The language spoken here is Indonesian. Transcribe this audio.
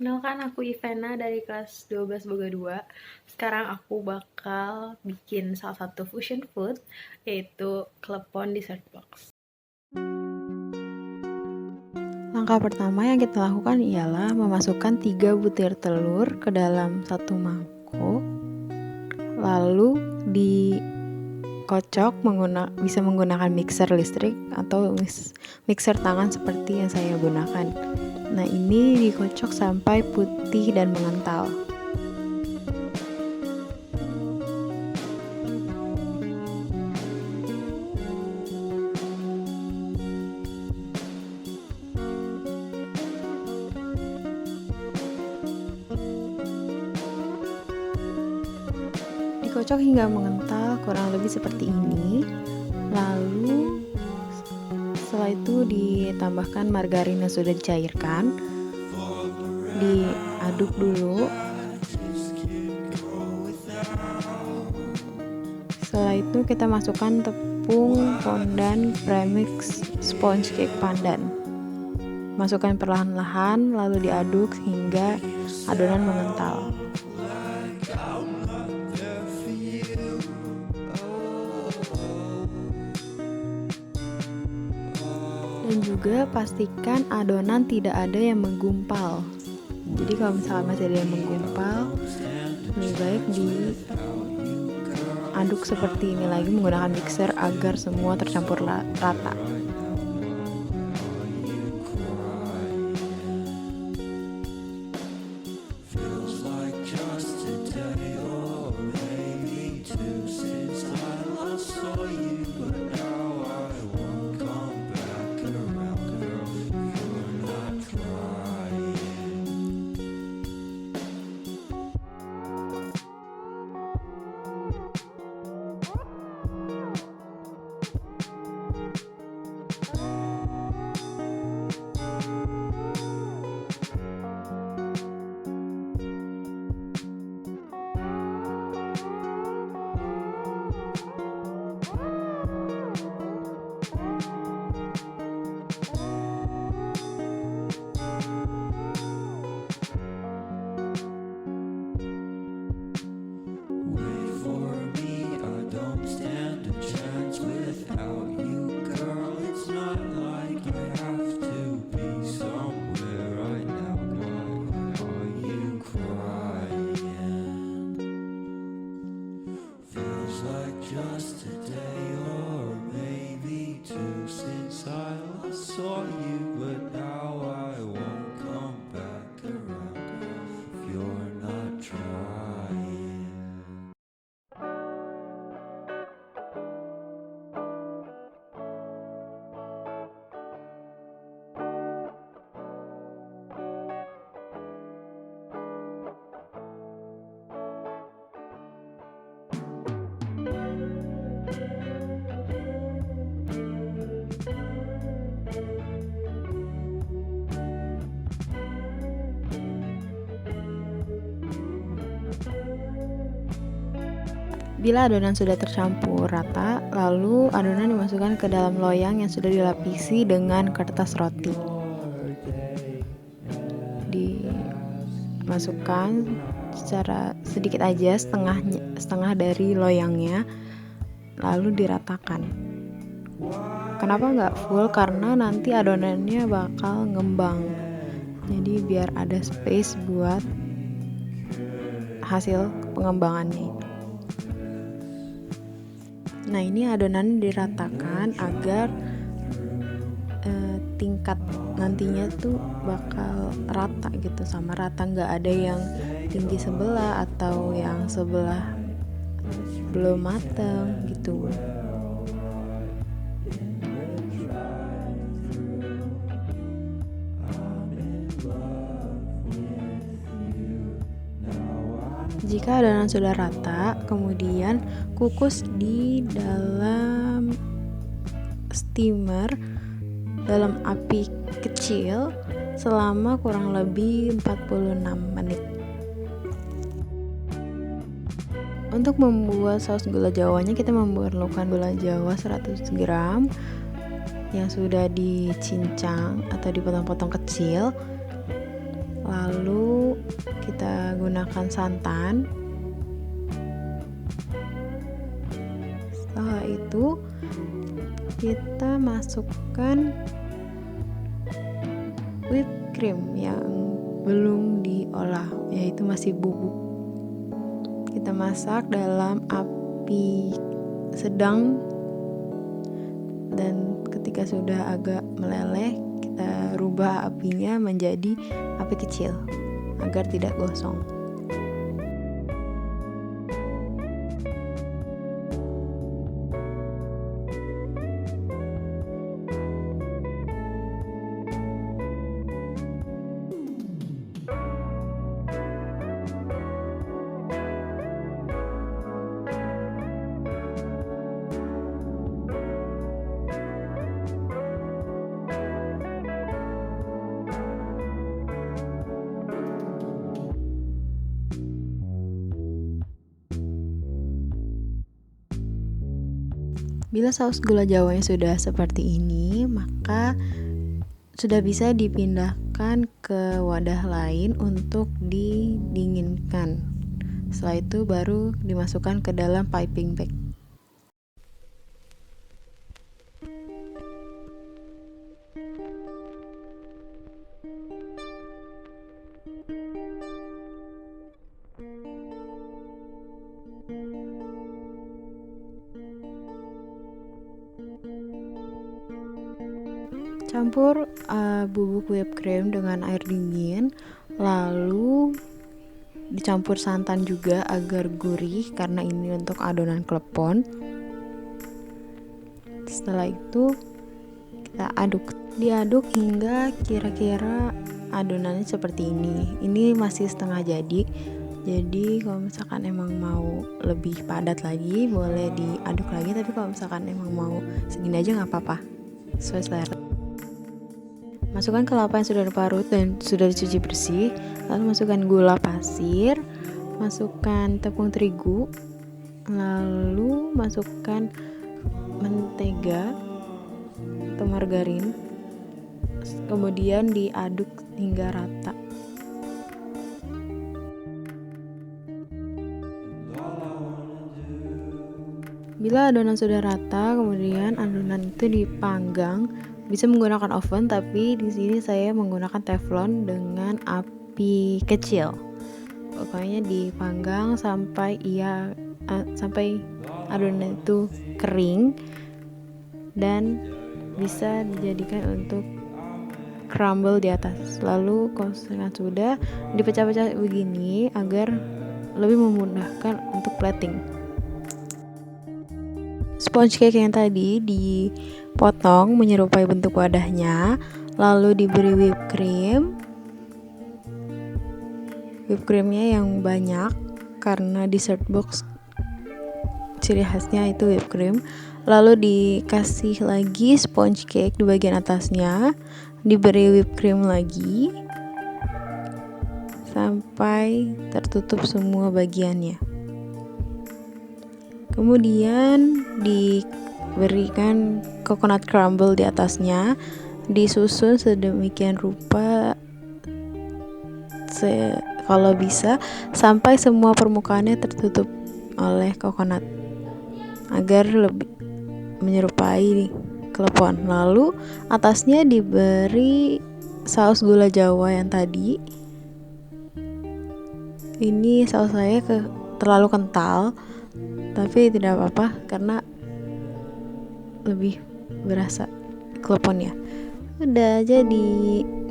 Kenalkan aku Ivana dari kelas 12 Boga 2. Sekarang aku bakal bikin salah satu fusion food, yaitu klepon dessert box. Langkah pertama yang kita lakukan ialah memasukkan 3 butir telur ke dalam satu mangkok, lalu dikocok bisa menggunakan mixer listrik atau mixer tangan seperti yang saya gunakan. Nah, ini dikocok sampai putih dan mengental. Dikocok hingga mengental kurang lebih seperti ini. Lalu setelah itu ditambahkan margarin yang sudah dicairkan. Diaduk dulu. Setelah itu kita masukkan tepung pondan premix sponge cake pandan. Masukkan perlahan-lahan lalu diaduk hingga adonan mengental. Dan juga pastikan adonan tidak ada yang menggumpal. Jadi kalau misalnya masih ada yang menggumpal, lebih baik diaduk seperti ini lagi menggunakan mixer agar semua tercampur rata. Bila adonan sudah tercampur rata, lalu adonan dimasukkan ke dalam loyang yang sudah dilapisi dengan kertas roti. Dimasukkan secara sedikit aja, setengah dari loyangnya, lalu diratakan. Kenapa nggak full? Karena nanti adonannya bakal ngembang. Jadi biar ada space buat hasil pengembangannya itu. Nah, ini adonan diratakan agar tingkat nantinya tuh bakal rata gitu, sama rata, nggak ada yang tinggi sebelah atau yang sebelah belum mateng gitu. Jika adonan sudah rata, kemudian kukus di dalam steamer dalam api kecil selama kurang lebih 46 menit. Untuk membuat saus gula jawanya, kita memerlukan gula jawa 100 gram yang sudah dicincang atau dipotong-potong kecil. Lalu kita gunakan santan. Setelah itu kita masukkan whipped cream yang belum diolah, yaitu masih bubuk. Kita masak dalam api sedang, dan ketika sudah agak meleleh, kita rubah apinya menjadi api kecil agar tidak gosong. Bila saus gula jawanya sudah seperti ini, maka sudah bisa dipindahkan ke wadah lain untuk didinginkan. Setelah itu baru dimasukkan ke dalam piping bag. Campur bubuk whipped cream dengan air dingin, lalu dicampur santan juga agar gurih karena ini untuk adonan klepon. Setelah itu kita diaduk hingga kira-kira adonannya seperti ini. Ini masih setengah jadi. Jadi kalau misalkan emang mau lebih padat lagi boleh diaduk lagi, tapi kalau misalkan emang mau segini aja nggak apa-apa, sesuai selera. Masukkan kelapa yang sudah diparut dan sudah dicuci bersih, lalu masukkan gula pasir, masukkan tepung terigu, lalu masukkan mentega atau margarin, kemudian diaduk hingga rata. Bila adonan sudah rata, kemudian adonan itu dipanggang. Bisa menggunakan oven, tapi di sini saya menggunakan teflon dengan api kecil. Pokoknya dipanggang sampai adonan itu kering dan bisa dijadikan untuk crumble di atas. Lalu kalau sudah dipecah-pecah begini agar lebih memudahkan untuk plating. Sponge cake yang tadi dipotong menyerupai bentuk wadahnya, lalu diberi whipped cream. Whipped creamnya yang banyak karena dessert box ciri khasnya itu whipped cream. Lalu dikasih lagi sponge cake di bagian atasnya, diberi whipped cream lagi sampai tertutup semua bagiannya. Kemudian diberikan coconut crumble di atasnya, disusun sedemikian rupa kalau bisa sampai semua permukaannya tertutup oleh coconut agar lebih menyerupai klepon. Lalu atasnya diberi saus gula jawa yang tadi. Ini saus saya terlalu kental, tapi tidak apa-apa karena lebih berasa kleponnya. Udah jadi.